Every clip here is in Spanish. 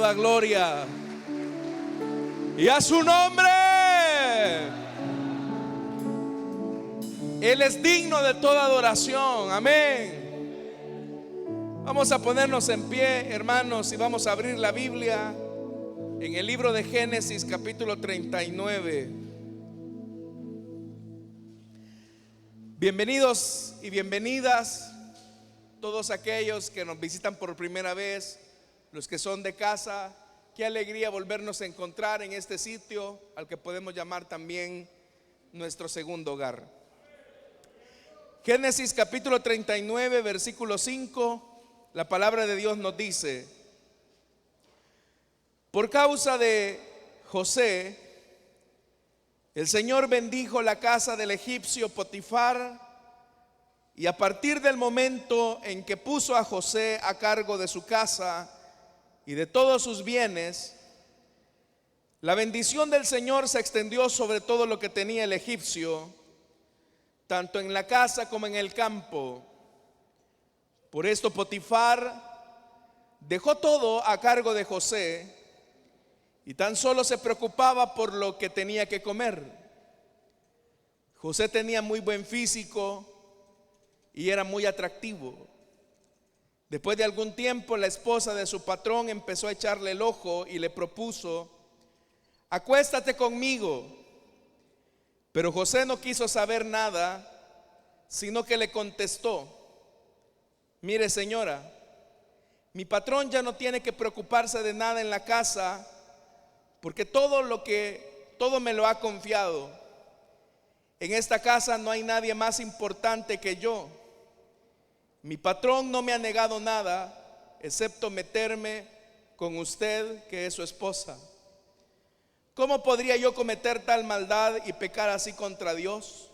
toda gloria. Y a su nombre. Él es digno de toda adoración. Amén. Vamos a ponernos en pie, hermanos, y vamos a abrir la Biblia en el libro de Génesis, capítulo 39. Bienvenidos y bienvenidas todos aquellos que nos visitan por primera vez, los que son de casa. Qué alegría volvernos a encontrar en este sitio al que podemos llamar también nuestro segundo hogar. Génesis capítulo 39, versículo 5, la palabra de Dios nos dice: por causa de José, el Señor bendijo la casa del egipcio Potifar, y a partir del momento en que puso a José a cargo de su casa y de todos sus bienes, la bendición del Señor se extendió sobre todo lo que tenía el egipcio, tanto en la casa como en el campo. Por esto Potifar dejó todo a cargo de José y tan solo se preocupaba por lo que tenía que comer. José tenía muy buen físico y era muy atractivo. Después de algún tiempo, la esposa de su patrón empezó a echarle el ojo y le propuso: acuéstate conmigo. Pero José no quiso saber nada, sino que le contestó: mire, señora, mi patrón ya no tiene que preocuparse de nada en la casa, porque todo me lo ha confiado. En esta casa no hay nadie más importante que yo. Mi patrón no me ha negado nada, excepto meterme con usted, que es su esposa. ¿Cómo podría yo cometer tal maldad y pecar así contra Dios?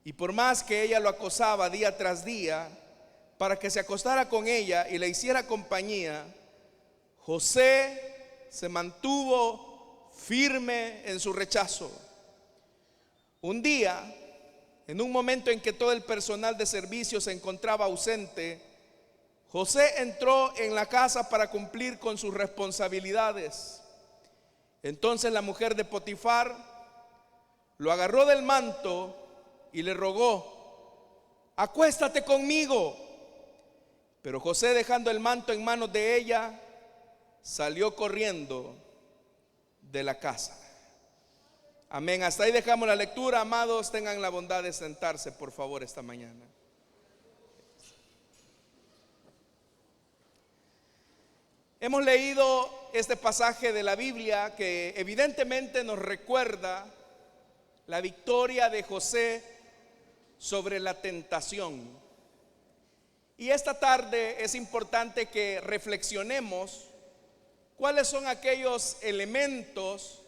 Y por más que ella lo acosaba día tras día para que se acostara con ella y le hiciera compañía, José se mantuvo firme en su rechazo. Un día, en un momento en que todo el personal de servicio se encontraba ausente, José entró en la casa para cumplir con sus responsabilidades. Entonces la mujer de Potifar lo agarró del manto y le rogó: acuéstate conmigo. Pero José, dejando el manto en manos de ella, salió corriendo de la casa. Amén. Hasta ahí dejamos la lectura. Amados, tengan la bondad de sentarse, por favor, esta mañana. Hemos leído este pasaje de la Biblia que evidentemente nos recuerda la victoria de José sobre la tentación. Y esta tarde es importante que reflexionemos cuáles son aquellos elementos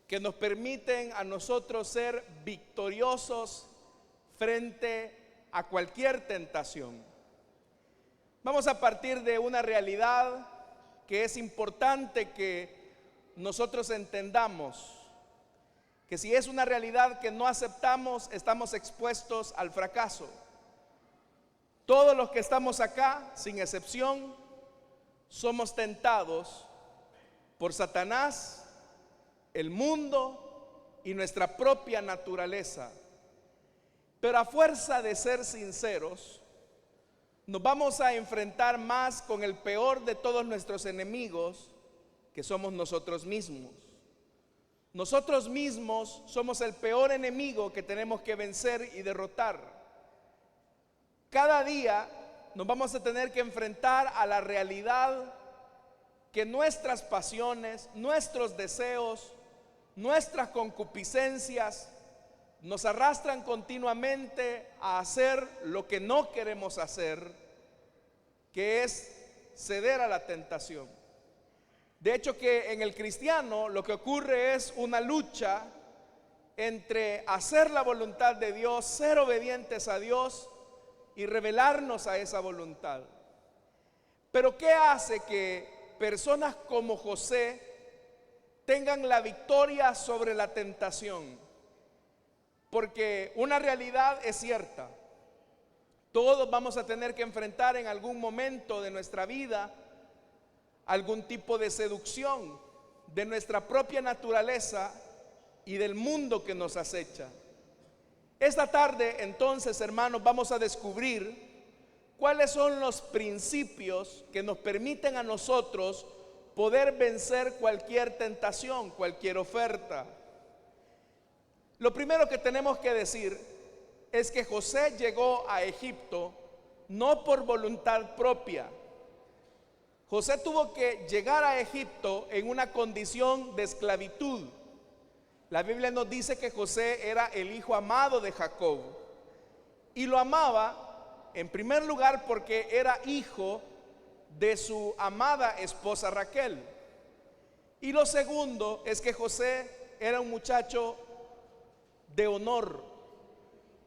que nos permiten a nosotros ser victoriosos frente a cualquier tentación. Vamos a partir de una realidad que es importante que nosotros entendamos, que si es una realidad que no aceptamos, estamos expuestos al fracaso. Todos los que estamos acá, sin excepción, somos tentados por Satanás, el mundo y nuestra propia naturaleza. Pero a fuerza de ser sinceros, nos vamos a enfrentar más con el peor de todos nuestros enemigos, que somos nosotros mismos. Nosotros mismos somos el peor enemigo que tenemos que vencer y derrotar. Cada día nos vamos a tener que enfrentar a la realidad que nuestras pasiones, nuestros deseos, nuestras concupiscencias nos arrastran continuamente a hacer lo que no queremos hacer, que es ceder a la tentación. De hecho, que en el cristiano lo que ocurre es una lucha entre hacer la voluntad de Dios, ser obedientes a Dios y revelarnos a esa voluntad. Pero ¿qué hace que personas como José tengan la victoria sobre la tentación? Porque una realidad es cierta: todos vamos a tener que enfrentar en algún momento de nuestra vida algún tipo de seducción de nuestra propia naturaleza y del mundo que nos acecha. Esta tarde, entonces, hermanos, vamos a descubrir cuáles son los principios que nos permiten a nosotros poder vencer cualquier tentación, cualquier oferta. Lo primero que tenemos que decir es que José llegó a Egipto no por voluntad propia. José tuvo que llegar a Egipto en una condición de esclavitud. La Biblia nos dice que José era el hijo amado de Jacob, y lo amaba en primer lugar porque era hijo de su amada esposa Raquel. Y lo segundo es que José era un muchacho de honor,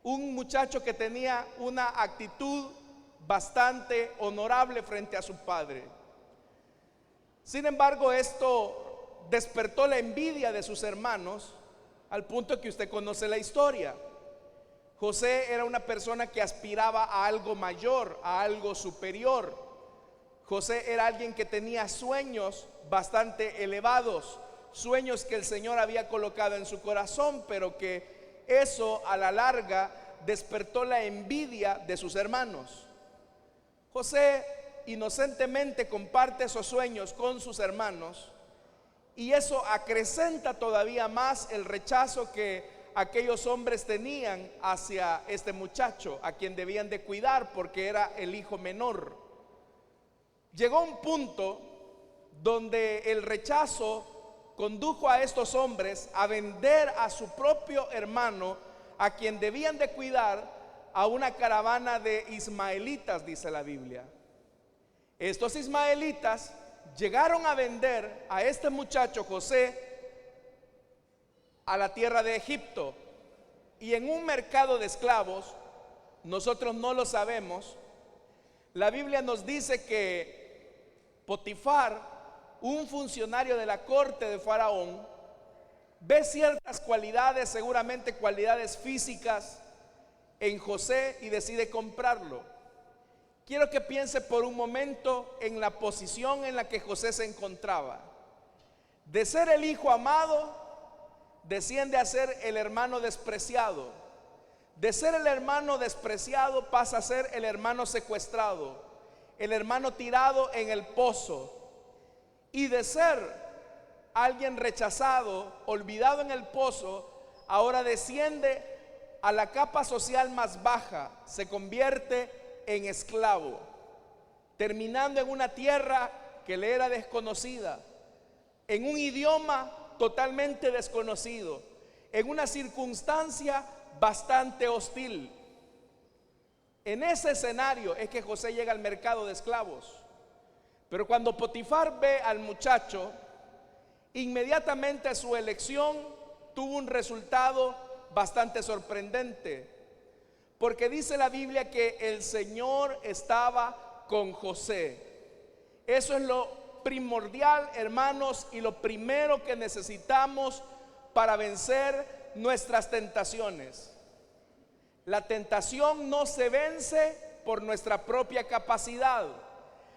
un muchacho que tenía una actitud bastante honorable frente a su padre. Sin embargo, esto despertó la envidia de sus hermanos, al punto que usted conoce la historia. José era una persona que aspiraba a algo mayor, a algo superior. José era alguien que tenía sueños bastante elevados, sueños que el Señor había colocado en su corazón, pero que eso a la larga despertó la envidia de sus hermanos. José inocentemente comparte esos sueños con sus hermanos, y eso acrecenta todavía más el rechazo que aquellos hombres tenían hacia este muchacho, a quien debían de cuidar porque era el hijo menor. Llegó un punto donde el rechazo condujo a estos hombres a vender a su propio hermano, a quien debían de cuidar, a una caravana de ismaelitas, dice la Biblia. Estos ismaelitas llegaron a vender a este muchacho José a la tierra de Egipto, y en un mercado de esclavos, nosotros no lo sabemos, la Biblia nos dice que Potifar, un funcionario de la corte de Faraón, ve ciertas cualidades, seguramente cualidades físicas, en José y decide comprarlo. Quiero que piense por un momento en la posición en la que José se encontraba. De ser el hijo amado, desciende a ser el hermano despreciado. De ser el hermano despreciado pasa a ser el hermano secuestrado, el hermano tirado en el pozo. Y de ser alguien rechazado, olvidado en el pozo, ahora desciende a la capa social más baja, se convierte en esclavo, terminando en una tierra que le era desconocida, en un idioma totalmente desconocido, en una circunstancia bastante hostil. En ese escenario es que José llega al mercado de esclavos. Pero cuando Potifar ve al muchacho, inmediatamente su elección tuvo un resultado bastante sorprendente, porque dice la Biblia que el Señor estaba con José. Eso es lo primordial, hermanos, y lo primero que necesitamos para vencer nuestras tentaciones. La tentación no se vence por nuestra propia capacidad.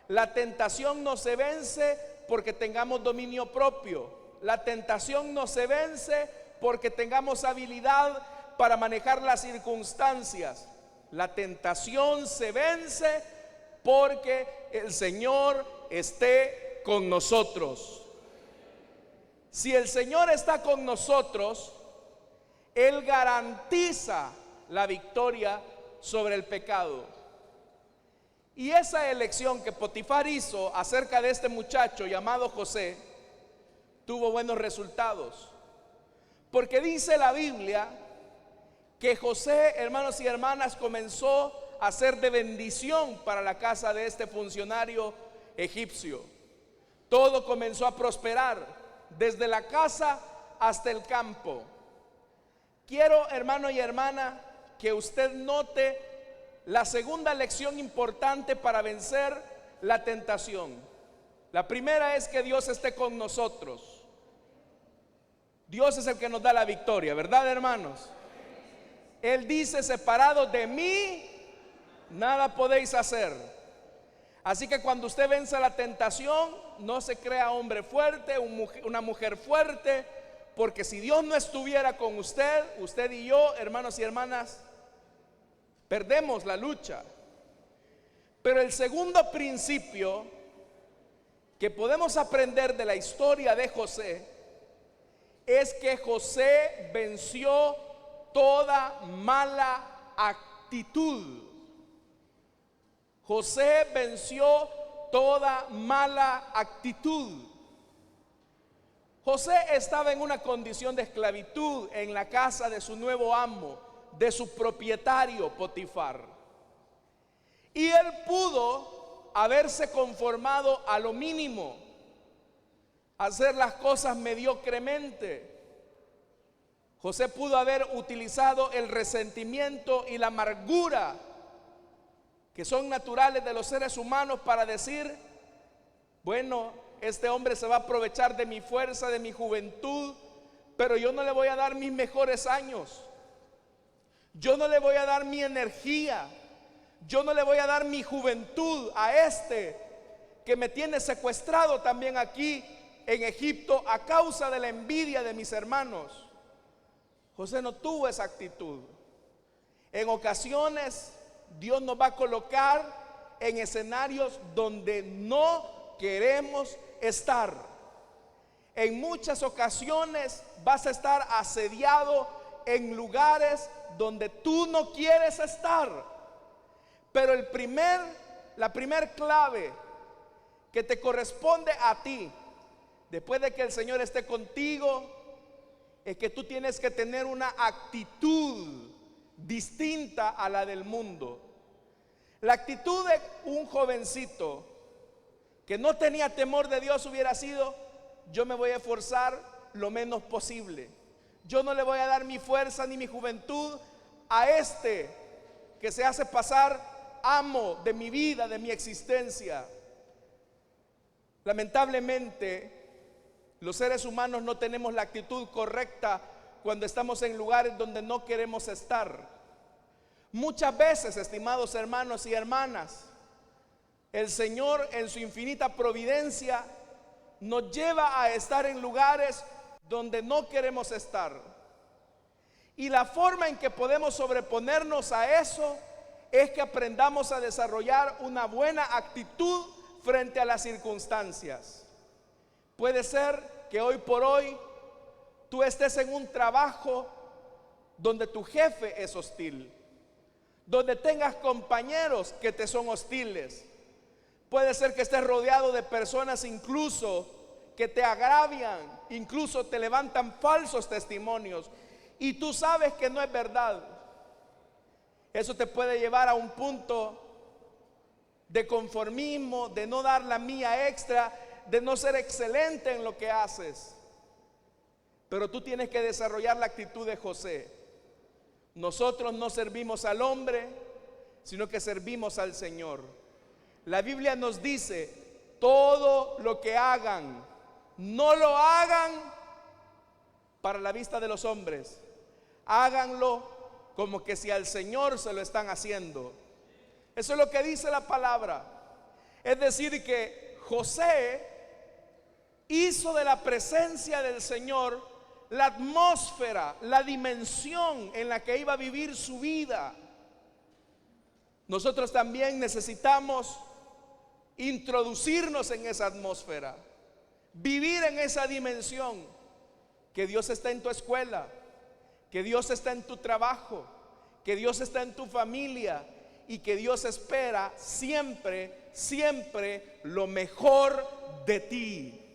La tentación no se vence porque tengamos dominio propio. La tentación no se vence porque tengamos habilidad para manejar las circunstancias. La tentación se vence porque el Señor esté con nosotros. Si el Señor está con nosotros, Él garantiza la victoria sobre el pecado. Y esa elección que Potifar hizo acerca de este muchacho llamado José tuvo buenos resultados, porque dice la Biblia que José, hermanos y hermanas, comenzó a ser de bendición para la casa de este funcionario egipcio. Todo comenzó a prosperar, desde la casa hasta el campo. Quiero, hermano y hermana, que usted note la segunda lección importante para vencer la tentación. La primera es que Dios esté con nosotros. Dios es el que nos da la victoria, ¿verdad, hermanos? Él dice: separados de mí, nada podéis hacer. Así que cuando usted venza la tentación, no se crea hombre fuerte, una mujer fuerte, porque si Dios no estuviera con usted, usted y yo, hermanos y hermanas, perdemos la lucha. Pero el segundo principio que podemos aprender de la historia de José es que José venció toda mala actitud. José venció toda mala actitud. José estaba en una condición de esclavitud en la casa de su nuevo amo, de su propietario Potifar. Y él pudo haberse conformado a lo mínimo, hacer las cosas mediocremente. José pudo haber utilizado el resentimiento y la amargura que son naturales de los seres humanos para decir, bueno, este hombre se va a aprovechar de mi fuerza, de mi juventud, pero yo no le voy a dar mis mejores años. Yo no le voy a dar mi energía. Yo no le voy a dar mi juventud a este que me tiene secuestrado también aquí en Egipto a causa de la envidia de mis hermanos. José no tuvo esa actitud. En ocasiones Dios nos va a colocar en escenarios donde no queremos estar. En muchas ocasiones vas a estar asediado en lugares donde tú no quieres estar. Pero la primer clave que te corresponde a ti, después de que el Señor esté contigo, es que tú tienes que tener una actitud distinta a la del mundo. La actitud de un jovencito que no tenía temor de Dios hubiera sido: yo me voy a esforzar lo menos posible. Yo no le voy a dar mi fuerza ni mi juventud a este que se hace pasar amo de mi vida, de mi existencia. Lamentablemente, los seres humanos no tenemos la actitud correcta cuando estamos en lugares donde no queremos estar. Muchas veces, estimados hermanos y hermanas, el Señor en su infinita providencia nos lleva a estar en lugares donde no queremos estar. Y la forma en que podemos sobreponernos a eso es que aprendamos a desarrollar una buena actitud frente a las circunstancias. Puede ser que hoy por hoy tú estés en un trabajo donde tu jefe es hostil, donde tengas compañeros que te son hostiles. Puede ser que estés rodeado de personas incluso que te agravian, incluso te levantan falsos testimonios y tú sabes que no es verdad. Eso te puede llevar a un punto de conformismo, de no dar la mía extra, de no ser excelente en lo que haces. Pero tú tienes que desarrollar la actitud de José. Nosotros no servimos al hombre, sino que servimos al Señor. La Biblia nos dice: todo lo que hagan, no lo hagan para la vista de los hombres, háganlo como que si al Señor se lo están haciendo. Eso es lo que dice la palabra. Es decir, que José hizo de la presencia del Señor la atmósfera, la dimensión en la que iba a vivir su vida. Nosotros también necesitamos introducirnos en esa atmósfera, vivir en esa dimensión, que Dios está en tu escuela, que Dios está en tu trabajo, que Dios está en tu familia y que Dios espera siempre, siempre lo mejor de ti.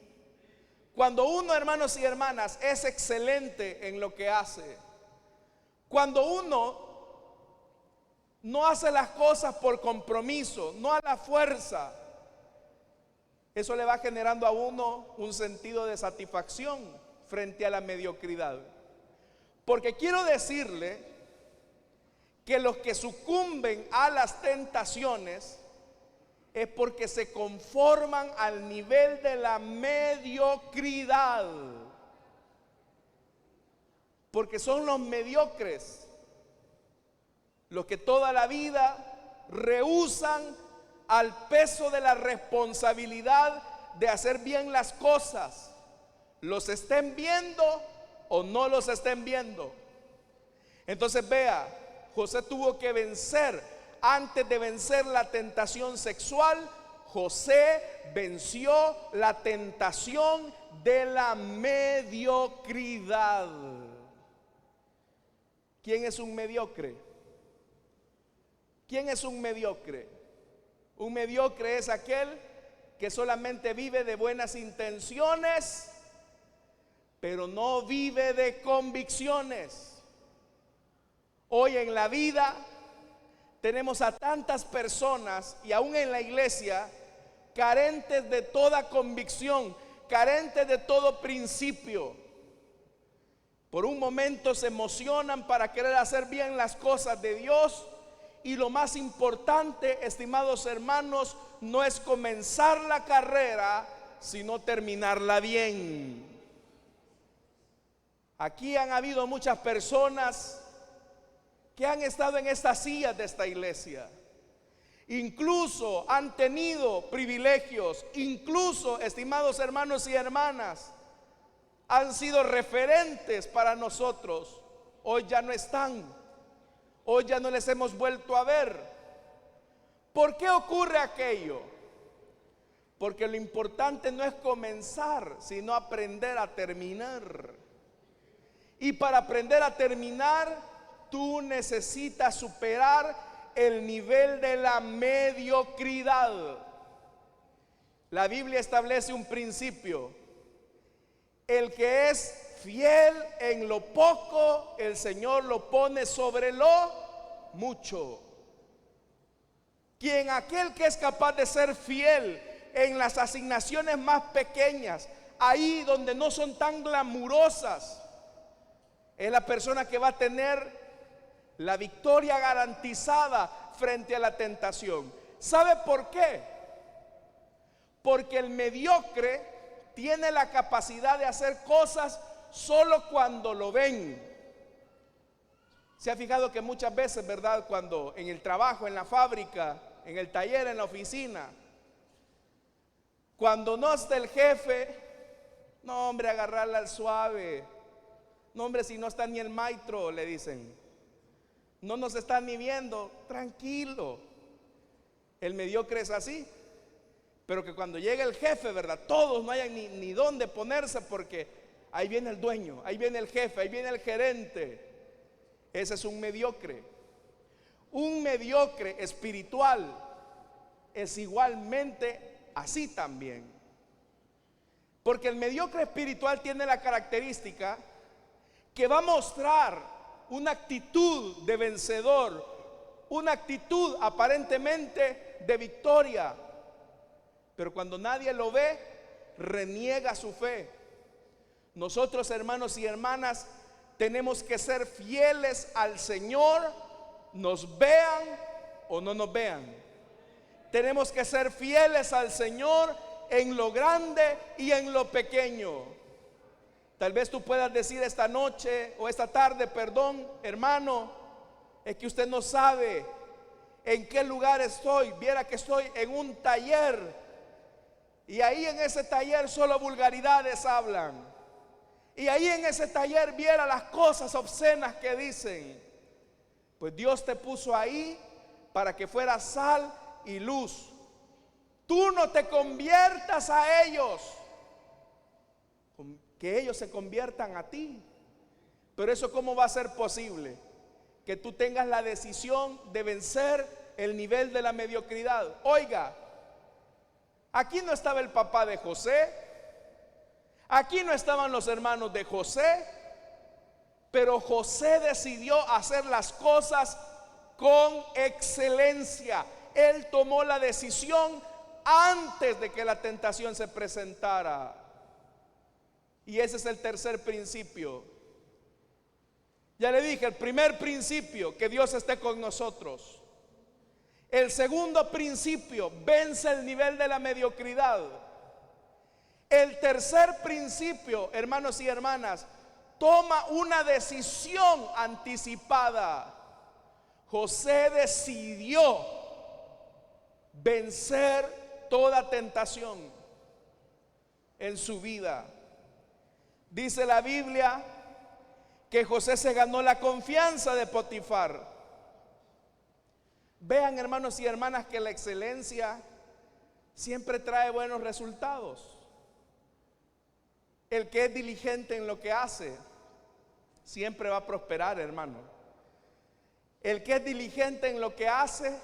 Cuando uno, hermanos y hermanas, es excelente en lo que hace, cuando uno no hace las cosas por compromiso, no a la fuerza, eso le va generando a uno un sentido de satisfacción frente a la mediocridad. Porque quiero decirle que los que sucumben a las tentaciones es porque se conforman al nivel de la mediocridad. Porque son los mediocres los que toda la vida rehúsan al peso de la responsabilidad de hacer bien las cosas, los estén viendo o no los estén viendo. Entonces vea, José tuvo que vencer, antes de vencer la tentación sexual, José venció la tentación de la mediocridad. ¿Quién es un mediocre? ¿Quién es un mediocre? Un mediocre es aquel que solamente vive de buenas intenciones, pero no vive de convicciones. Hoy en la vida tenemos a tantas personas, y aún en la iglesia, carentes de toda convicción, carentes de todo principio. Por un momento se emocionan para querer hacer bien las cosas de Dios, y lo más importante, estimados hermanos, no es comenzar la carrera, sino terminarla bien. Aquí han habido muchas personas que han estado en estas sillas de esta iglesia. Incluso han tenido privilegios, incluso, estimados hermanos y hermanas, han sido referentes para nosotros. Hoy ya no están, hoy ya no les hemos vuelto a ver. ¿Por qué ocurre aquello? Porque lo importante no es comenzar, sino aprender a terminar. Y para aprender a terminar, tú necesitas superar el nivel de la mediocridad. La Biblia establece un principio: el que es fiel en lo poco, el Señor lo pone sobre lo mucho. Aquel que es capaz de ser fiel en las asignaciones más pequeñas, ahí donde no son tan glamurosas, es la persona que va a tener la victoria garantizada frente a la tentación. ¿Sabe por qué? Porque el mediocre tiene la capacidad de hacer cosas solo cuando lo ven. Se ha fijado que muchas veces, ¿verdad?, cuando en el trabajo, en la fábrica, en el taller, en la oficina, cuando no está el jefe, no hombre, agarrarla al suave. No hombre, si no está ni el maestro, le dicen. No nos están ni viendo, tranquilo. El mediocre es así. Pero que cuando llega el jefe, ¿verdad?, todos no hayan ni dónde ponerse, porque ahí viene el dueño, ahí viene el jefe, ahí viene el gerente. Ese es un mediocre. Un mediocre espiritual es igualmente así también. Porque el mediocre espiritual tiene la característica que va a mostrar una actitud de vencedor, una actitud aparentemente de victoria, pero cuando nadie lo ve, reniega su fe. Nosotros, hermanos y hermanas, tenemos que ser fieles al Señor, nos vean o no nos vean. Tenemos que ser fieles al Señor en lo grande y en lo pequeño. Tal vez tú puedas decir esta noche o esta tarde, perdón, hermano, es que usted no sabe en qué lugar estoy. Viera que estoy en un taller, y ahí en ese taller solo vulgaridades hablan. Y ahí en ese taller viera las cosas obscenas que dicen. Pues Dios te puso ahí para que fueras sal y luz. Tú no te conviertas a ellos, que ellos se conviertan a ti. Pero eso, ¿cómo va a ser posible? Que tú tengas la decisión de vencer el nivel de la mediocridad. Oiga, aquí no estaba el papá de José, aquí no estaban los hermanos de José, pero José decidió hacer las cosas con excelencia. Él tomó la decisión antes de que la tentación se presentara. Y ese es el tercer principio. Ya le dije, el primer principio, que Dios esté con nosotros. El segundo principio, vence el nivel de la mediocridad. El tercer principio, hermanos y hermanas, toma una decisión anticipada. José decidió vencer toda tentación en su vida. Dice la Biblia que José se ganó la confianza de Potifar. Vean, hermanos y hermanas, que la excelencia siempre trae buenos resultados. El que es diligente en lo que hace siempre va a prosperar, hermano. El que es diligente en lo que hace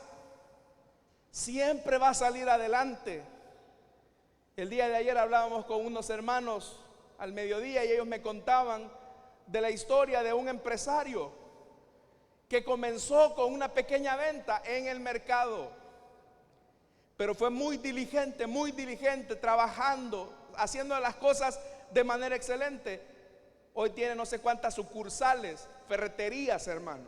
siempre va a salir adelante. El día de ayer hablábamos con unos hermanos al mediodía y ellos me contaban de la historia de un empresario que comenzó con una pequeña venta en el mercado, pero fue muy diligente, trabajando, haciendo las cosas de manera excelente. Hoy tiene no sé cuántas sucursales, ferreterías, hermano.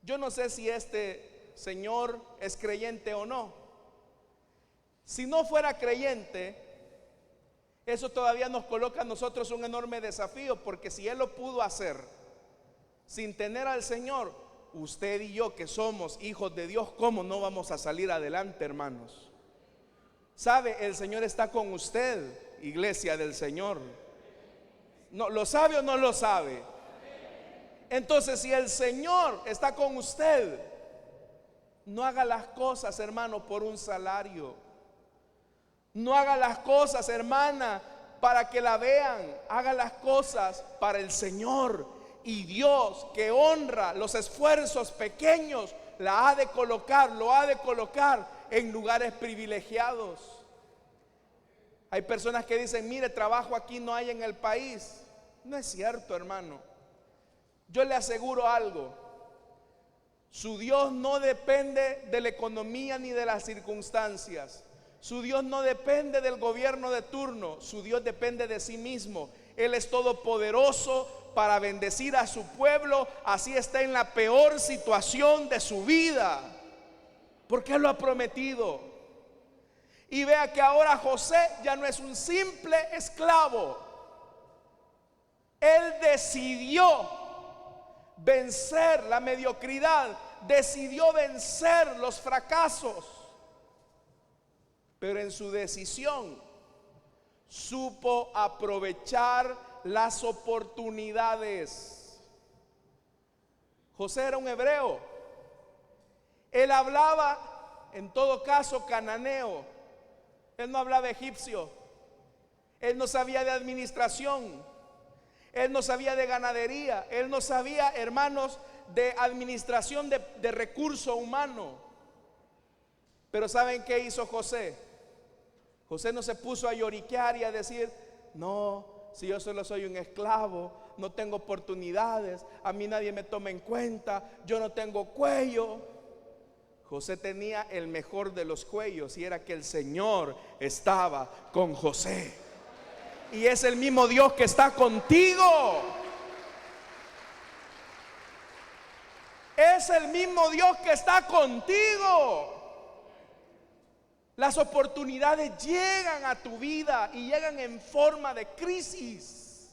Yo no sé si este señor es creyente o no. Si no fuera creyente, eso todavía nos coloca a nosotros un enorme desafío, porque si él lo pudo hacer sin tener al Señor, usted y yo que somos hijos de Dios, ¿cómo no vamos a salir adelante, hermanos? ¿Sabe? El Señor está con usted, iglesia del Señor. ¿No, lo sabe o no lo sabe? Entonces, si el Señor está con usted, no haga las cosas, hermano, por un salario. No haga las cosas, hermana, para que la vean. Haga las cosas para el Señor. Y Dios, que honra los esfuerzos pequeños, lo ha de colocar en lugares privilegiados. Hay personas que dicen: mire, trabajo aquí no hay en el país. No es cierto, hermano. Yo le aseguro algo: su Dios no depende de la economía ni de las circunstancias. Su Dios no depende del gobierno de turno. Su Dios depende de sí mismo. Él es todopoderoso para bendecir a su pueblo, así está en la peor situación de su vida, porque Él lo ha prometido. Y vea que ahora José ya no es un simple esclavo. Él decidió vencer la mediocridad, decidió vencer los fracasos, pero en su decisión supo aprovechar las oportunidades. José era un hebreo. Él hablaba, en todo caso, cananeo. Él no hablaba egipcio. Él no sabía de administración. Él no sabía de ganadería. Él no sabía, hermanos, de administración de recurso humano. Pero ¿saben qué hizo José? José no se puso a lloriquear y a decir: no, si yo solo soy un esclavo, no tengo oportunidades, a mí nadie me toma en cuenta, yo no tengo cuello. José tenía el mejor de los cuellos, y era que el Señor estaba con José. Y es el mismo Dios que está contigo. Es el mismo Dios que está contigo. Las oportunidades llegan a tu vida y llegan en forma de crisis.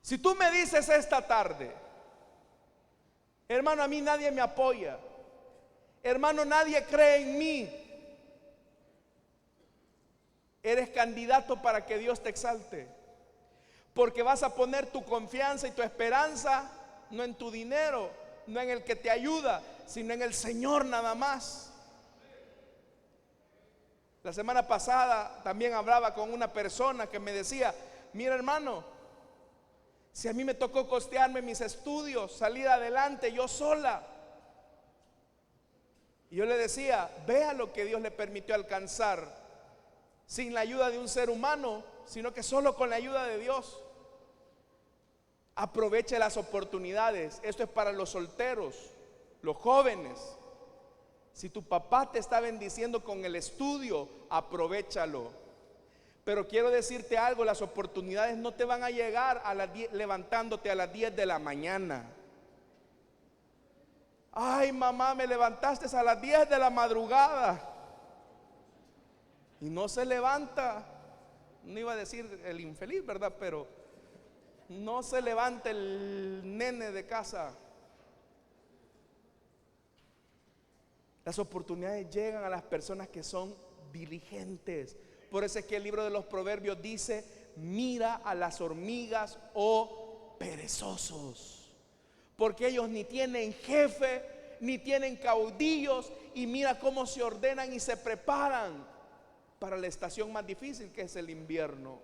Si tú me dices esta tarde: hermano, a mí nadie me apoya, hermano, nadie cree en mí, eres candidato para que Dios te exalte, porque vas a poner tu confianza y tu esperanza no en tu dinero, no en el que te ayuda, sino en el Señor nada más. La semana pasada también hablaba con una persona que me decía: mira, hermano, si a mí me tocó costearme mis estudios, salir adelante yo sola. Y yo le decía: vea lo que Dios le permitió alcanzar sin la ayuda de un ser humano, sino que solo con la ayuda de Dios. Aproveche las oportunidades. Esto es para los solteros, los jóvenes. Si tu papá te está bendiciendo con el estudio, aprovéchalo. Pero quiero decirte algo: las oportunidades no te van a llegar a las 10, levantándote a las 10 de la mañana. Ay, mamá, me levantaste a las 10 de la madrugada. Y no se levanta. No iba a decir el infeliz, ¿verdad? Pero no se levanta el nene de casa. Las oportunidades llegan a las personas que son diligentes. Por eso es que el libro de los Proverbios dice: mira a las hormigas, oh perezosos, porque ellos ni tienen jefe, ni tienen caudillos, y mira cómo se ordenan y se preparan para la estación más difícil, que es el invierno.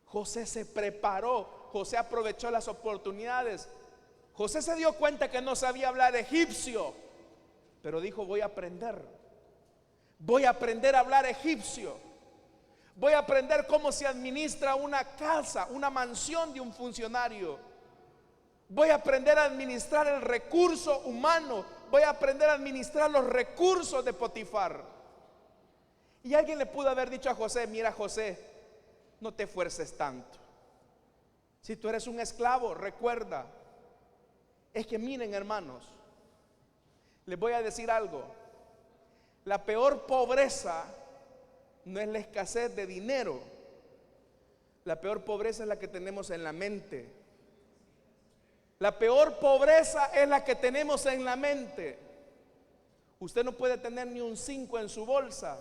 José se preparó, José aprovechó las oportunidades. José se dio cuenta que no sabía hablar egipcio, pero dijo: voy a aprender a hablar egipcio. Voy a aprender cómo se administra una casa, una mansión de un funcionario. Voy a aprender a administrar el recurso humano. Voy a aprender a administrar los recursos de Potifar. Y alguien le pudo haber dicho a José: mira, José, no te esfuerces tanto. Si tú eres un esclavo, recuerda. Es que miren, hermanos, les voy a decir algo. La peor pobreza no es la escasez de dinero. La peor pobreza es la que tenemos en la mente. La peor pobreza es la que tenemos en la mente. Usted no puede tener ni un 5 en su bolsa,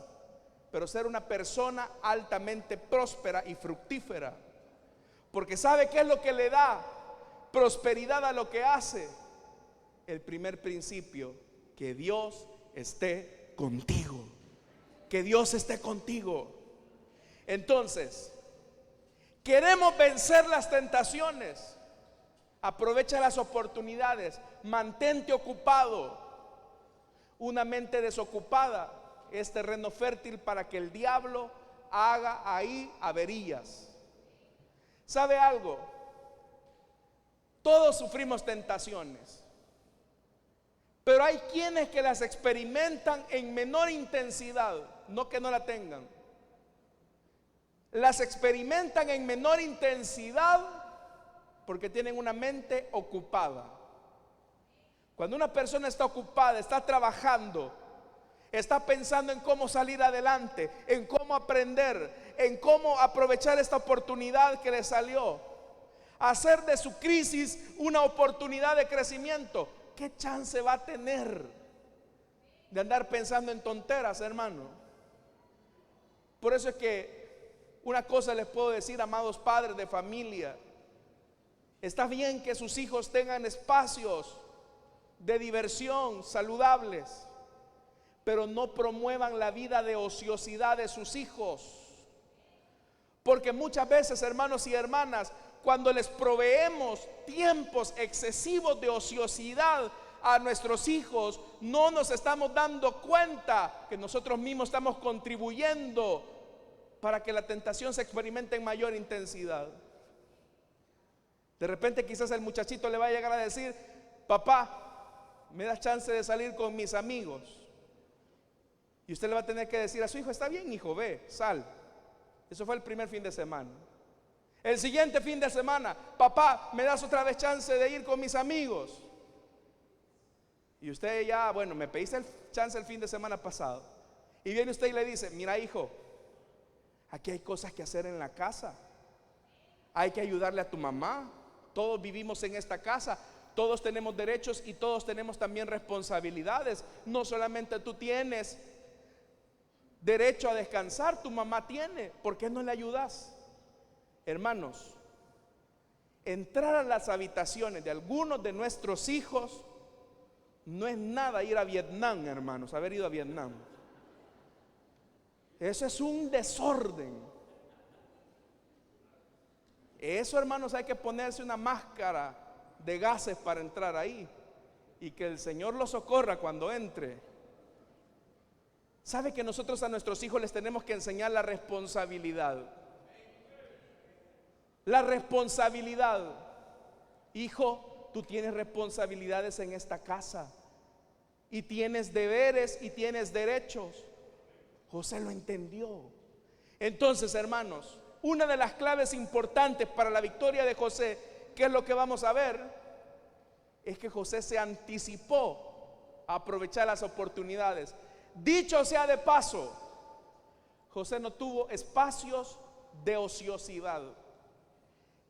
pero ser una persona altamente próspera y fructífera. Porque ¿sabe qué es lo que le da prosperidad a lo que hace? El primer principio: que Dios esté contigo. Que Dios esté contigo. Entonces, queremos vencer las tentaciones. Aprovecha las oportunidades. Mantente ocupado. Una mente desocupada es terreno fértil para que el diablo haga ahí averías. ¿Sabe algo? Todos sufrimos tentaciones, pero hay quienes que las experimentan en menor intensidad, no que no la tengan. Las experimentan en menor intensidad porque tienen una mente ocupada. Cuando una persona está ocupada, está trabajando, está pensando en cómo salir adelante, en cómo aprender, en cómo aprovechar esta oportunidad que le salió, hacer de su crisis una oportunidad de crecimiento, ¿qué chance va a tener de andar pensando en tonteras, hermano? Por eso es que una cosa les puedo decir, amados padres de familia: está bien que sus hijos tengan espacios de diversión saludables, pero no promuevan la vida de ociosidad de sus hijos. Porque muchas veces, hermanos y hermanas, cuando les proveemos tiempos excesivos de ociosidad a nuestros hijos, no nos estamos dando cuenta que nosotros mismos estamos contribuyendo para que la tentación se experimente en mayor intensidad. De repente quizás el muchachito le va a llegar a decir: papá, ¿me das chance de salir con mis amigos? Y usted le va a tener que decir a su hijo: está bien, hijo, ve, sal. Eso fue el primer fin de semana. El siguiente fin de semana: papá, ¿me das otra vez chance de ir con mis amigos? Y usted ya: bueno, me pediste el chance el fin de semana pasado. Y viene usted y le dice: mira, hijo, aquí hay cosas que hacer en la casa. Hay que ayudarle a tu mamá. Todos vivimos en esta casa. Todos tenemos derechos y todos tenemos también responsabilidades. No solamente tú tienes derecho a descansar, tu mamá tiene. ¿Por qué no le ayudas? Hermanos, entrar a las habitaciones de algunos de nuestros hijos no es nada ir a Vietnam, hermanos, haber ido a Vietnam. Eso es un desorden. Eso, hermanos, hay que ponerse una máscara de gases para entrar ahí, y que el Señor los socorra cuando entre. ¿Sabe que nosotros a nuestros hijos les tenemos que enseñar la responsabilidad? La responsabilidad. Hijo, tú tienes responsabilidades en esta casa, y tienes deberes y tienes derechos. José lo entendió. Entonces, hermanos, una de las claves importantes para la victoria de José, ¿qué es lo que vamos a ver? Es que José se anticipó a aprovechar las oportunidades. Dicho sea de paso, José no tuvo espacios de ociosidad.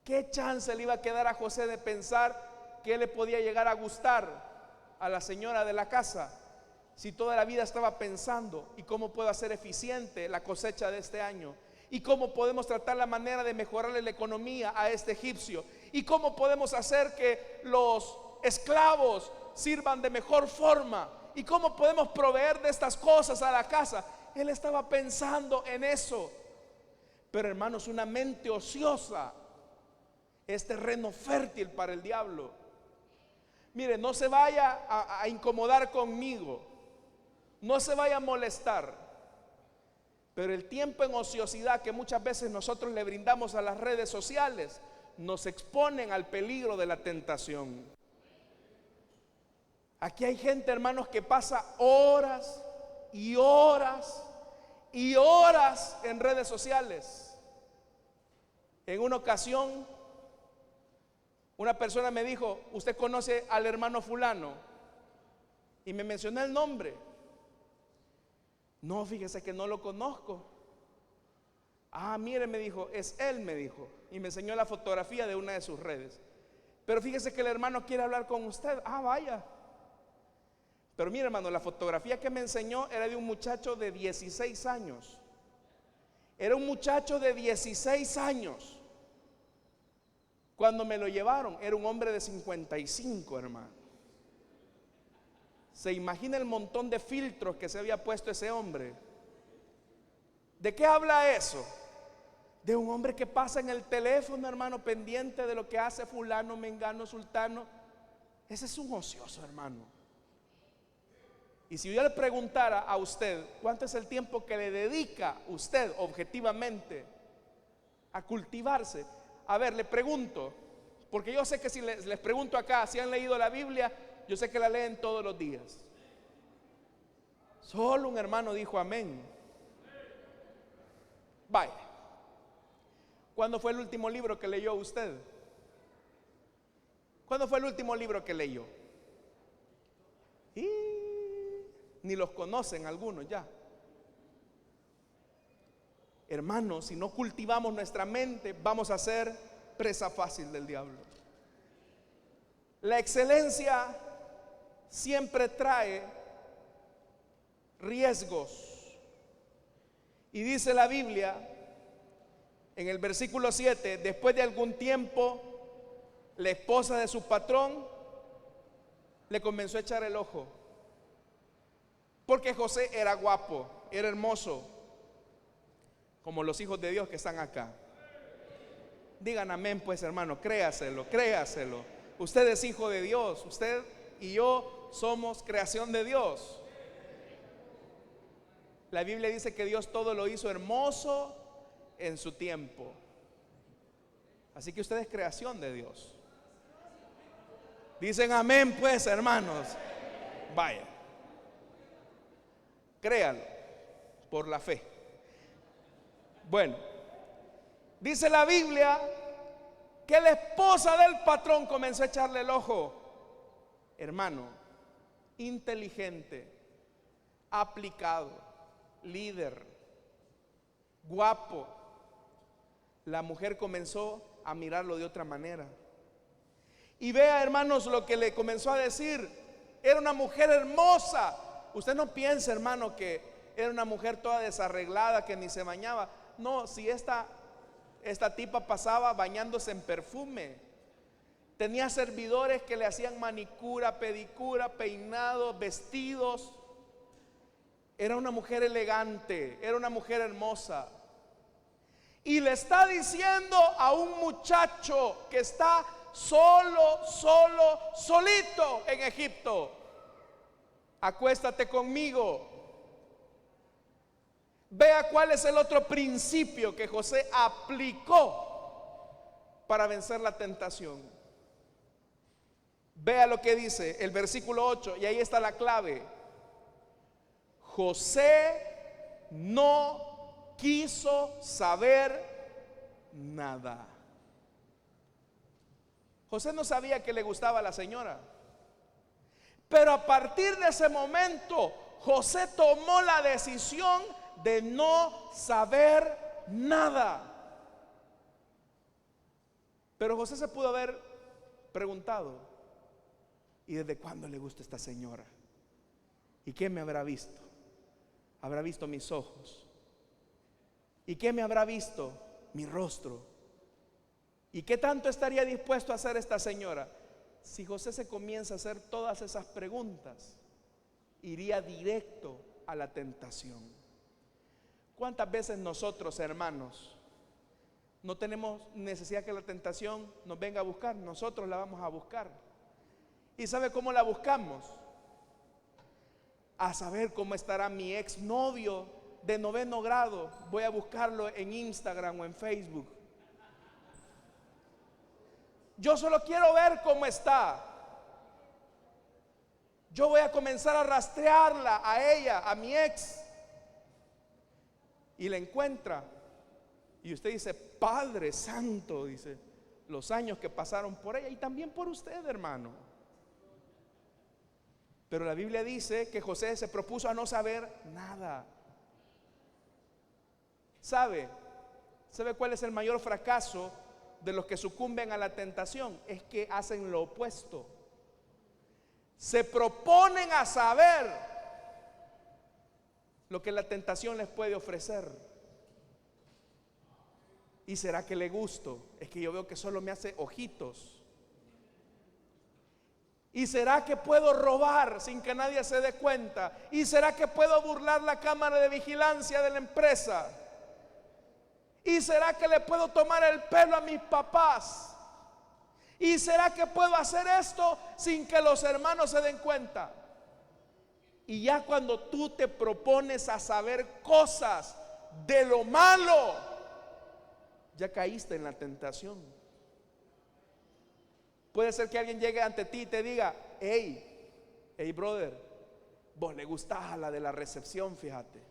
¿Qué chance le iba a quedar a José de pensar que le podía llegar a gustar a la señora de la casa? si toda la vida estaba pensando y cómo puedo hacer eficiente la cosecha de este año, y cómo podemos tratar la manera de mejorarle la economía a este egipcio, y cómo podemos hacer que los esclavos sirvan de mejor forma, y cómo podemos proveer de estas cosas a la casa. Él estaba pensando en eso. Pero hermanos, una mente ociosa es terreno fértil para el diablo. Mire, no se vaya a incomodar conmigo, no se vaya a molestar, pero el tiempo en ociosidad que muchas veces nosotros le brindamos a las redes sociales nos exponen al peligro de la tentación. Aquí hay gente, hermanos, que pasa horas y horas y horas en redes sociales. En una ocasión, una persona me dijo: ¿usted conoce al hermano fulano? Y me mencionó el nombre. No, fíjese que no lo conozco. Ah, mire, me dijo, es él, me dijo. Y me enseñó la fotografía de una de sus redes. Pero fíjese que el hermano quiere hablar con usted. Ah, vaya. Pero mire, hermano, la fotografía que me enseñó era de un muchacho de 16 años. Era un muchacho de 16 años. Cuando me lo llevaron, era un hombre de 55, hermano. ¿Se imagina el montón de filtros que se había puesto ese hombre? ¿De qué habla eso? De un hombre que pasa en el teléfono, hermano, pendiente de lo que hace fulano, mengano, sultano. Ese es un ocioso, hermano. Y si yo le preguntara a usted cuánto es el tiempo que le dedica usted objetivamente a cultivarse, a ver, le pregunto, porque yo sé que si les pregunto acá si han leído la Biblia, yo sé que la leen todos los días. Solo un hermano dijo amén. Vaya. ¿Cuándo fue el último libro que leyó usted? ¿Cuándo fue el último libro que leyó? Y ni los conocen algunos ya. Hermanos, si no cultivamos nuestra mente, vamos a ser presa fácil del diablo. La excelencia siempre trae riesgos. Y dice la Biblia en el versículo 7: después de algún tiempo, la esposa de su patrón le comenzó a echar el ojo, porque José era guapo, era hermoso, como los hijos de Dios que están acá. Digan amén, pues, hermano, créaselo, créaselo. Usted es hijo de Dios, usted y yo somos creación de Dios. La Biblia dice que Dios todo lo hizo hermoso en su tiempo. Así que usted es creación de Dios. Dicen amén, pues, hermanos. Vaya, créalo por la fe. Bueno, dice la Biblia que la esposa del patrón comenzó a echarle el ojo. Hermano, inteligente, aplicado, líder, guapo. La mujer comenzó a mirarlo de otra manera. Y vea, hermanos, lo que le comenzó a decir. Era una mujer hermosa. Usted no piensa, hermano, que era una mujer toda desarreglada, que ni se bañaba. No, si esta tipa pasaba bañándose en perfume. Tenía servidores que le hacían manicura, pedicura, peinados, vestidos. Era una mujer elegante, era una mujer hermosa. Y le está diciendo a un muchacho que está solito en Egipto: acuéstate conmigo. Vea cuál es el otro principio que José aplicó para vencer la tentación. Vea lo que dice el versículo 8, y ahí está la clave. José no quiso saber nada. José no sabía que le gustaba a la señora, pero a partir de ese momento José tomó la decisión de no saber nada. Pero José se pudo haber preguntado: ¿y desde cuándo le gusta esta señora? ¿Y qué me habrá visto? Habrá visto mis ojos. ¿Y qué me habrá visto? Mi rostro. ¿Y qué tanto estaría dispuesto a hacer esta señora? Si José se comienza a hacer todas esas preguntas, iría directo a la tentación. ¿Cuántas veces nosotros, hermanos, no tenemos necesidad que la tentación nos venga a buscar? Nosotros la vamos a buscar. ¿Y sabe cómo la buscamos? A saber cómo estará mi exnovio de 9º grado. Voy a buscarlo en Instagram o en Facebook. Yo solo quiero ver cómo está. Yo voy a comenzar a rastrearla a ella, a mi ex. Y la encuentra. Y usted dice: Padre Santo, dice, los años que pasaron por ella y también por usted, hermano. Pero la Biblia dice que José se propuso a no saber nada. ¿Sabe cuál es el mayor fracaso de los que sucumben a la tentación? Es que hacen lo opuesto. Se proponen a saber lo que la tentación les puede ofrecer. ¿Y será que le gusto? Es que yo veo que solo me hace ojitos. ¿Y será que puedo robar sin que nadie se dé cuenta? ¿Y será que puedo burlar la cámara de vigilancia de la empresa? ¿Y será que le puedo tomar el pelo a mis papás? ¿Y será que puedo hacer esto sin que los hermanos se den cuenta? Y ya cuando tú te propones a saber cosas de lo malo, ya caíste en la tentación. Puede ser que alguien llegue ante ti y te diga: hey brother, vos le gustás a la de la recepción, fíjate.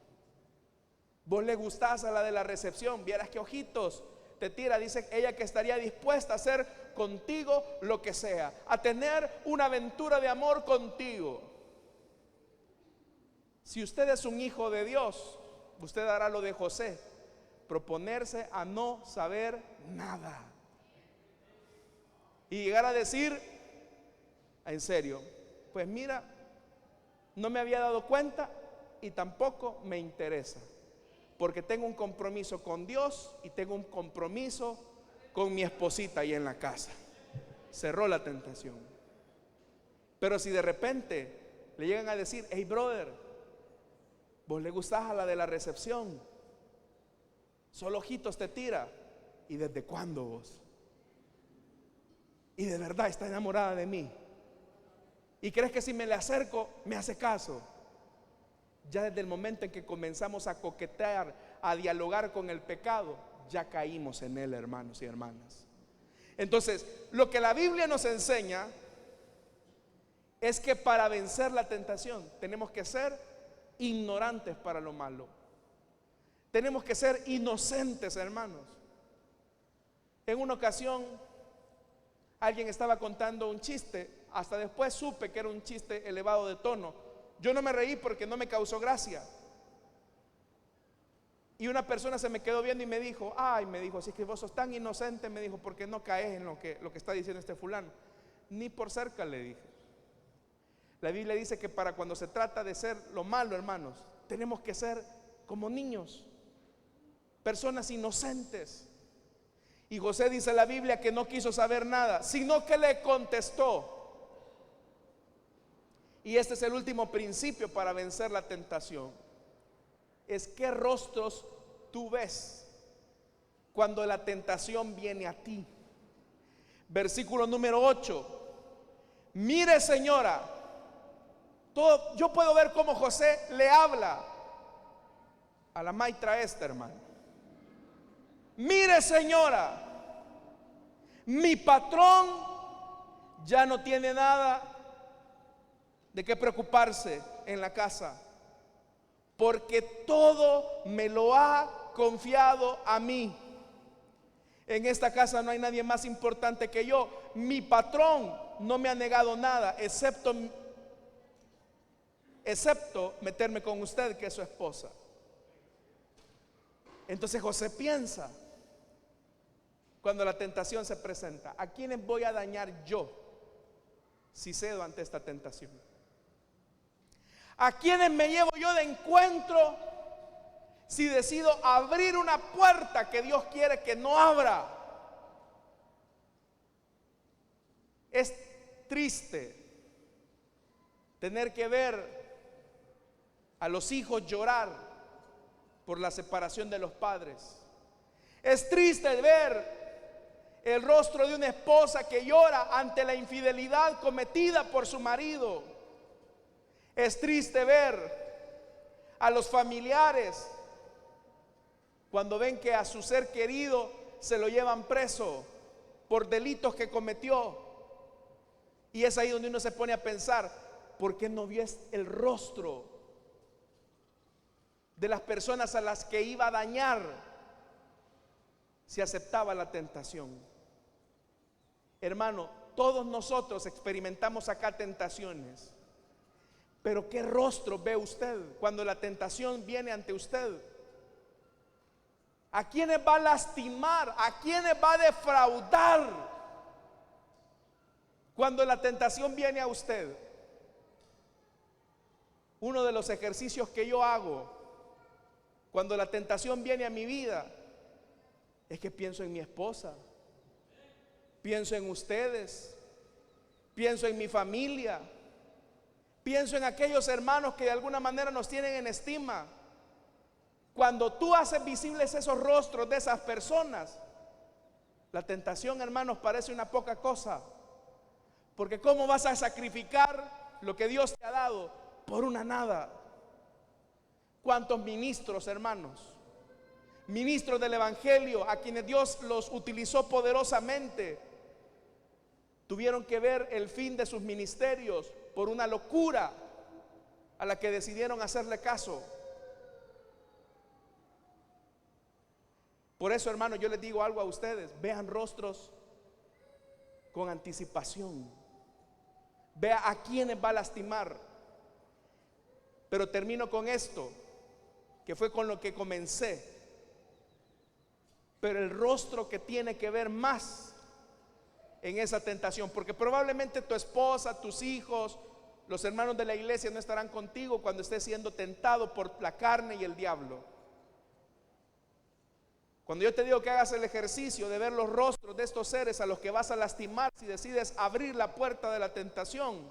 Vos le gustás a la de la recepción, vieras qué ojitos te tira. Dice ella que estaría dispuesta a hacer contigo lo que sea, a tener una aventura de amor contigo. Si usted es un hijo de Dios, usted hará lo de José: proponerse a no saber nada. Y llegar a decir: en serio, pues mira, no me había dado cuenta y tampoco me interesa, porque tengo un compromiso con Dios y tengo un compromiso con mi esposita ahí en la casa. Cerró la tentación. Pero si de repente le llegan a decir: hey brother, vos le gustás a la de la recepción, solo ojitos te tira. ¿Y desde cuándo vos? Y de verdad está enamorada de mí. ¿Y crees que si me le acerco me hace caso? Ya desde el momento en que comenzamos a coquetear, a dialogar con el pecado, ya caímos en él, hermanos y hermanas. Entonces, lo que la Biblia nos enseña es que para vencer la tentación tenemos que ser ignorantes para lo malo. Tenemos que ser inocentes, hermanos. En una ocasión alguien estaba contando un chiste, hasta después supe que era un chiste elevado de tono. Yo no me reí porque no me causó gracia. Y una persona se me quedó viendo y me dijo: ay, me dijo, si es que vos sos tan inocente, me dijo, ¿por qué no caes en lo que está diciendo este fulano? Ni por cerca, le dije. La Biblia dice que para cuando se trata de ser lo malo, hermanos, tenemos que ser como niños, personas inocentes. Y José, dice la Biblia, que no quiso saber nada, sino que le contestó. Y este es el último principio para vencer la tentación: es qué rostros tú ves cuando la tentación viene a ti. Versículo número 8. Mire, señora, yo puedo ver cómo José le habla a la maitra esta, hermano. Mire, señora, mi patrón ya no tiene nada de qué preocuparse en la casa, porque todo me lo ha confiado a mí. En esta casa no hay nadie más importante que yo. Mi patrón no me ha negado nada, excepto meterme con usted, que es su esposa. Entonces José piensa, cuando la tentación se presenta: ¿a quiénes voy a dañar yo si cedo ante esta tentación? ¿A quiénes me llevo yo de encuentro si decido abrir una puerta que Dios quiere que no abra? Es triste tener que ver a los hijos llorar por la separación de los padres. Es triste ver el rostro de una esposa que llora ante la infidelidad cometida por su marido. Es triste ver a los familiares cuando ven que a su ser querido se lo llevan preso por delitos que cometió. Y es ahí donde uno se pone a pensar, ¿por qué no vio el rostro de las personas a las que iba a dañar si aceptaba la tentación? Hermano, todos nosotros experimentamos acá tentaciones, pero ¿qué rostro ve usted cuando la tentación viene ante usted? ¿A quiénes va a lastimar? ¿A quiénes va a defraudar cuando la tentación viene a usted? Uno de los ejercicios que yo hago cuando la tentación viene a mi vida es que pienso en mi esposa, pienso en ustedes, pienso en mi familia, pienso en aquellos hermanos que de alguna manera nos tienen en estima. Cuando tú haces visibles esos rostros de esas personas, la tentación, hermanos, parece una poca cosa. Porque ¿cómo vas a sacrificar lo que Dios te ha dado por una nada? ¿Cuántos ministros, hermanos, ministros del Evangelio, a quienes Dios los utilizó poderosamente, tuvieron que ver el fin de sus ministerios por una locura a la que decidieron hacerle caso? Por eso, hermanos, yo les digo algo a ustedes: vean rostros con anticipación, vea a quiénes va a lastimar. Pero termino con esto, que fue con lo que comencé. Pero el rostro que tiene que ver más en esa tentación, porque probablemente tu esposa, tus hijos, los hermanos de la iglesia no estarán contigo cuando estés siendo tentado por la carne y el diablo. Cuando yo te digo que hagas el ejercicio de ver los rostros de estos seres a los que vas a lastimar si decides abrir la puerta de la tentación,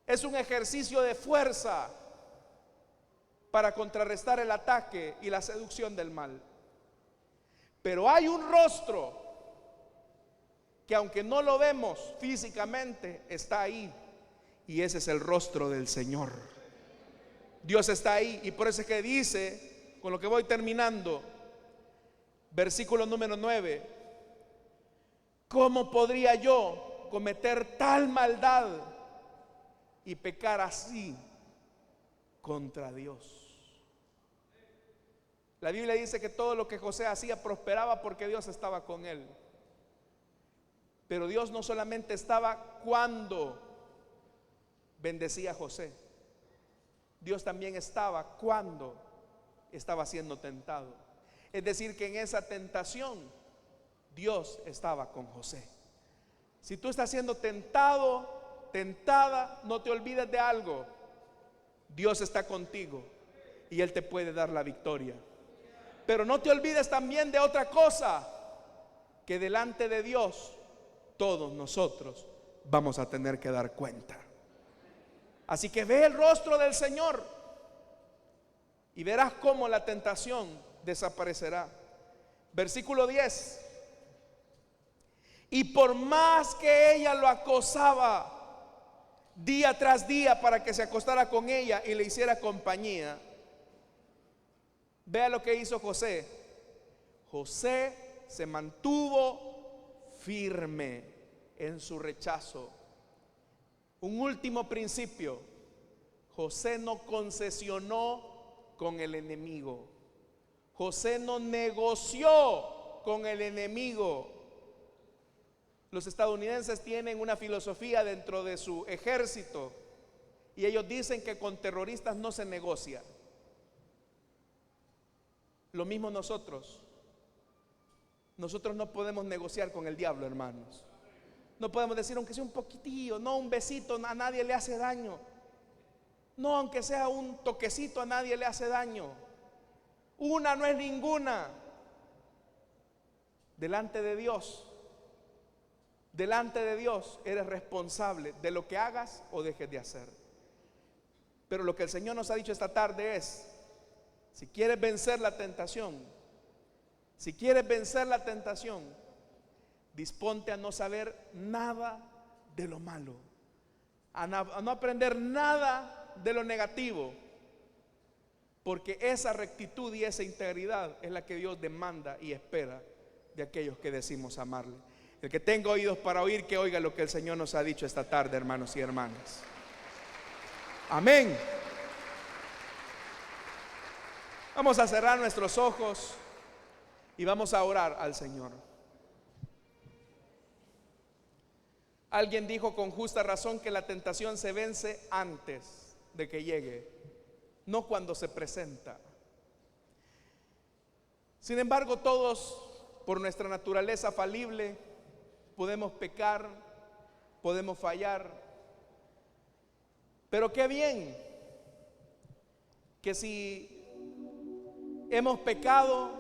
es un ejercicio de fuerza para contrarrestar el ataque y la seducción del mal. Pero hay un rostro que, aunque no lo vemos físicamente, está ahí, y ese es el rostro del Señor. Dios está ahí, y por eso es que dice, con lo que voy terminando, versículo número 9: ¿cómo podría yo cometer tal maldad y pecar así contra Dios? La Biblia dice que todo lo que José hacía prosperaba porque Dios estaba con él. Pero Dios no solamente estaba cuando bendecía a José, Dios también estaba cuando estaba siendo tentado. Es decir, que en esa tentación Dios estaba con José. Si tú estás siendo tentado, tentada, no te olvides de algo: Dios está contigo y Él te puede dar la victoria. Pero no te olvides también de otra cosa, que delante de Dios todos nosotros vamos a tener que dar cuenta. Así que ve el rostro del Señor y verás cómo la tentación desaparecerá. Versículo 10: y por más que ella lo acosaba día tras día para que se acostara con ella y le hiciera compañía, vea lo que hizo José. José se mantuvo firme en su rechazo. Un último principio: José no concesionó con el enemigo. José no negoció con el enemigo. Los estadounidenses tienen una filosofía dentro de su ejército y ellos dicen que con terroristas no se negocia. Lo mismo nosotros no podemos negociar con el diablo, hermanos. No podemos decir, aunque sea un poquitillo, no, un besito a nadie le hace daño. No, aunque sea un toquecito, a nadie le hace daño. Una no es ninguna. Delante de Dios eres responsable de lo que hagas o dejes de hacer. Pero lo que el Señor nos ha dicho esta tarde es: si quieres vencer la tentación, disponte a no saber nada de lo malo, a no aprender nada de lo negativo, porque esa rectitud y esa integridad es la que Dios demanda y espera de aquellos que decimos amarle. El que tenga oídos para oír, que oiga lo que el Señor nos ha dicho esta tarde, hermanos y hermanas. Amén. Vamos a cerrar nuestros ojos y vamos a orar al Señor. Alguien dijo con justa razón que la tentación se vence antes de que llegue, no cuando se presenta. Sin embargo, todos, por nuestra naturaleza falible, podemos pecar, podemos fallar. Pero qué bien que si hemos pecado,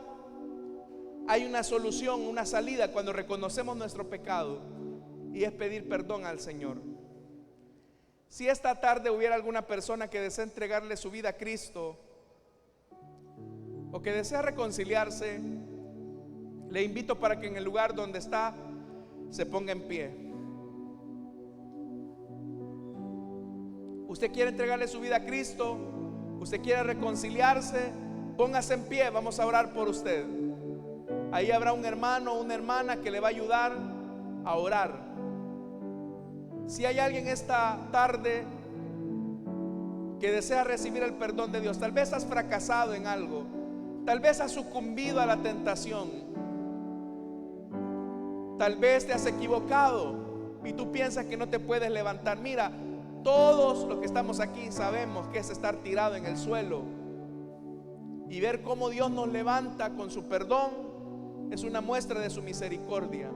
hay una solución, una salida cuando reconocemos nuestro pecado, y es pedir perdón al Señor. Si esta tarde hubiera alguna persona que desea entregarle su vida a Cristo o que desea reconciliarse, le invito para que en el lugar donde está se ponga en pie. Usted quiere entregarle su vida a Cristo, usted quiere reconciliarse, póngase en pie, vamos a orar por usted. Ahí habrá un hermano o una hermana que le va a ayudar a orar. Si hay alguien esta tarde que desea recibir el perdón de Dios, tal vez has fracasado en algo, tal vez has sucumbido a la tentación, tal vez te has equivocado y tú piensas que no te puedes levantar. Mira, todos los que estamos aquí sabemos que es estar tirado en el suelo, y ver cómo Dios nos levanta con su perdón es una muestra de su misericordia.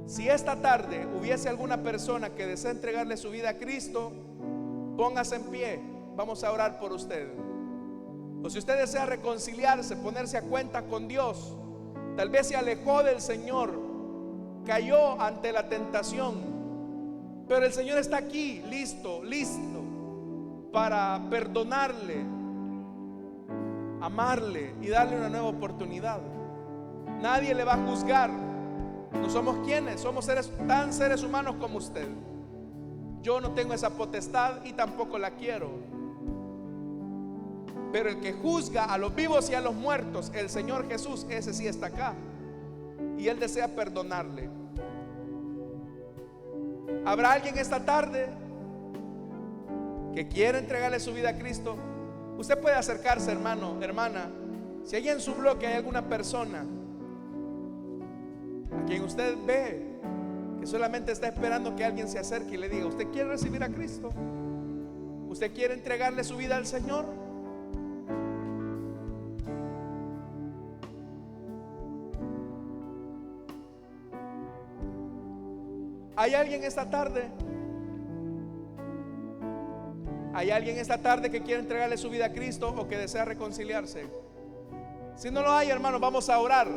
Si esta tarde hubiese alguna persona que desea entregarle su vida a Cristo, póngase en pie, vamos a orar por usted. O si usted desea reconciliarse, ponerse a cuenta con Dios, tal vez se alejó del Señor, cayó ante la tentación, pero el Señor está aquí, listo para perdonarle, amarle y darle una nueva oportunidad. Nadie le va a juzgar. No somos quienes, somos seres humanos como usted. Yo no tengo esa potestad y tampoco la quiero. Pero el que juzga a los vivos y a los muertos, el Señor Jesús, ese sí está acá, y Él desea perdonarle. ¿Habrá alguien esta tarde que quiera entregarle su vida a Cristo? Usted puede acercarse, hermano, hermana. Si allí en su bloque hay alguna persona a quien usted ve que solamente está esperando que alguien se acerque y le diga: ¿usted quiere recibir a Cristo? ¿Usted quiere entregarle su vida al Señor? ¿Hay alguien esta tarde? ¿Hay alguien esta tarde que quiere entregarle su vida a Cristo o que desea reconciliarse? Si no lo hay, hermano, vamos a orar.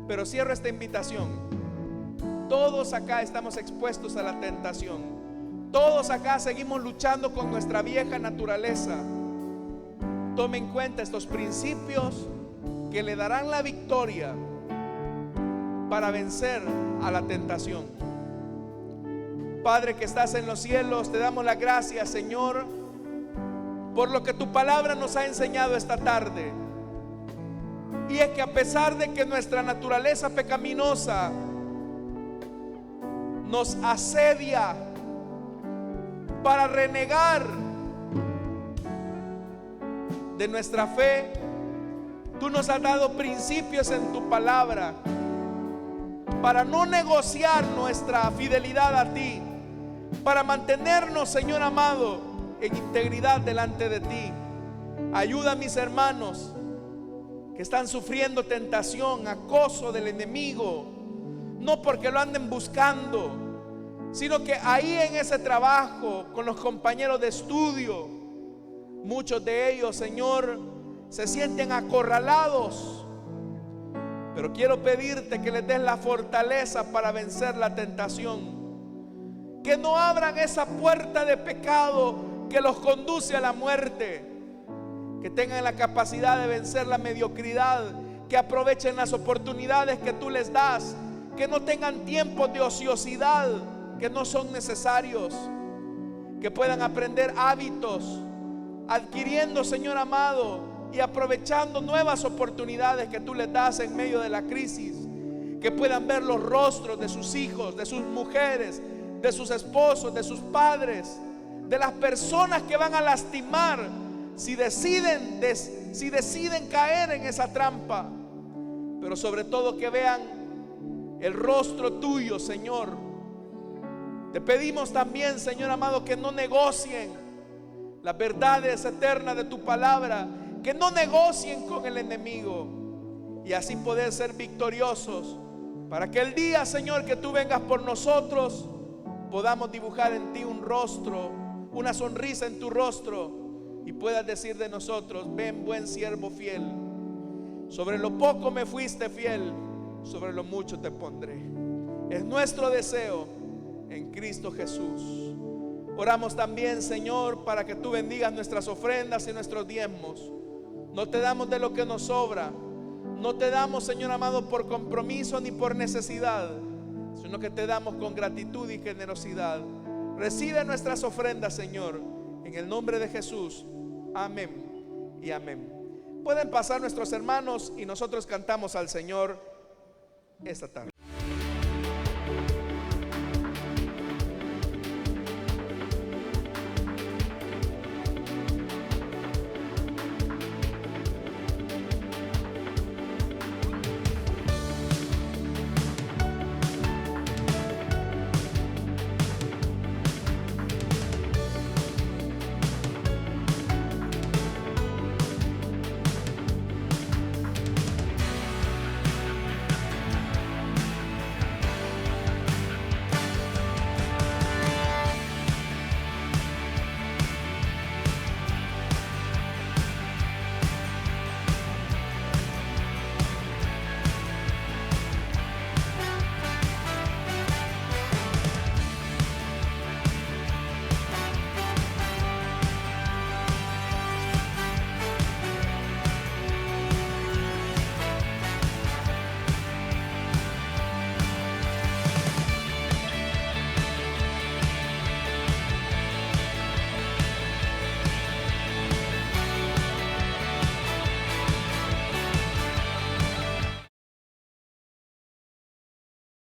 Pero cierro esta invitación. Todos acá estamos expuestos a la tentación. Todos acá seguimos luchando con nuestra vieja naturaleza. Tome en cuenta estos principios que le darán la victoria para vencer a la tentación. Padre que estás en los cielos, te damos las gracias, Señor, por lo que tu palabra nos ha enseñado esta tarde. Y es que a pesar de que nuestra naturaleza pecaminosa nos asedia para renegar de nuestra fe, tú nos has dado principios en tu palabra para no negociar nuestra fidelidad a ti, para mantenernos, Señor amado, en integridad delante de ti. Ayuda a mis hermanos que están sufriendo tentación, acoso del enemigo, no porque lo anden buscando, sino que ahí en ese trabajo, con los compañeros de estudio, muchos de ellos, Señor, se sienten acorralados. Pero quiero pedirte que les des la fortaleza para vencer la tentación. Que no abran esa puerta de pecado que los conduce a la muerte. Que tengan la capacidad de vencer la mediocridad. Que aprovechen las oportunidades que tú les das. Que no tengan tiempos de ociosidad que no son necesarios. Que puedan aprender hábitos, adquiriendo, Señor amado, y aprovechando nuevas oportunidades que tú les das en medio de la crisis. Que puedan ver los rostros de sus hijos, de sus mujeres, de sus esposos, de sus padres, de las personas que van a lastimar si deciden caer en esa trampa. Pero sobre todo que vean el rostro tuyo, Señor. Te pedimos también, Señor amado, que no negocien las verdades eternas de tu palabra, que no negocien con el enemigo, y así poder ser victoriosos, para que el día, Señor, que tú vengas por nosotros, podamos dibujar en ti un rostro, una sonrisa en tu rostro, y puedas decir de nosotros: ven, buen siervo fiel, sobre lo poco me fuiste fiel, sobre lo mucho te pondré. Es nuestro deseo en Cristo Jesús. Oramos también, Señor, para que tú bendigas nuestras ofrendas y nuestros diezmos. No te damos de lo que nos sobra, no te damos, Señor amado, por compromiso ni por necesidad, sino que te damos con gratitud y generosidad. Recibe nuestras ofrendas, Señor, en el nombre de Jesús. Amén y amén. Pueden pasar nuestros hermanos y nosotros cantamos al Señor esta tarde.